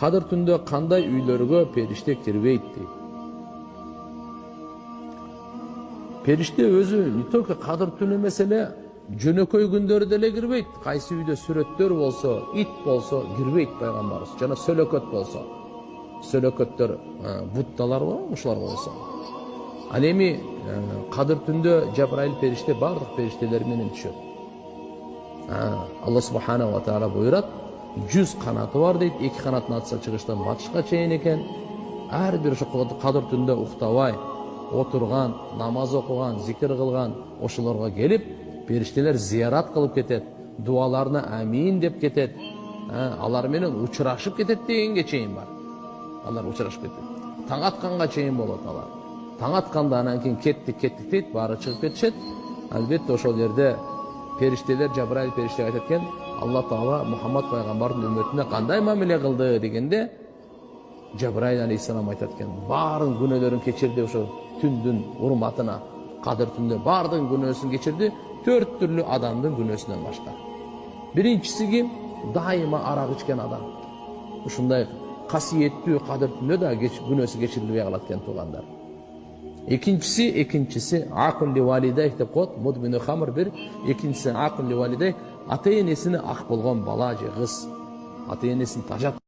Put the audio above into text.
Кадыр түндө кандай үйлөргө периште кирбейт дейт. Периште өзү не только кадыр түнү меселе жөнөкөй күндөрү деле кирбейт. Кайсы үйдө сүрөттөр болсо, ит болсо кирбейт пайгамбарыбыз. Жана сөлөкөт болсо. Сөлөкөттөр, бутталар бар, ушулар болсо. Ал эми кадыр түндө Жабраил периште бардык периштелер менен түшөт. Алла субхана ва таала буйрат, 100 канаты бар дейт, 2 канатын атса чыгыштан батышка чейин экен. Ар бир ошо кадыр түндө уктабай отурган, намаз окуган, зикир кылган ошолорго келип, периштелер зиярат кылып кетет, дуаларына амин деп кетет, алар менен учурашып кетет дегенге чейин бар. Алар учурашып кетет. Таң атканга чейин болот алар. Таң атканда анан кийин кеттик дейт, баары чыгып кетишет. Албетте ошол жерде периштелер, Жабраил периште айтат экен, Алла Таала Мухаммад пайгамбардын үммөтүнө кандай мамиле кылды дегенде, Жабраил алейхиссалам айтат экен, баарын күнөөлөрүн кечирди ошо түндүн урматына. Кадыр түндө баардыгын күнөөсүн кечирди, 4 түрлүү адамдын күнөөсүнөн башка. Биринчиси ким? Дайыма арак ичкен адам. Ушундай касиеттүү кадыр түндө да күнөөсү кечирилбей калат экен туугандар. Экинчиси акун ли валидейх деп коет, мудмину хамр бир. Экинчиси акун ли валидейх, ата энесине ак болгон бала же кыз. Ата энесин тажап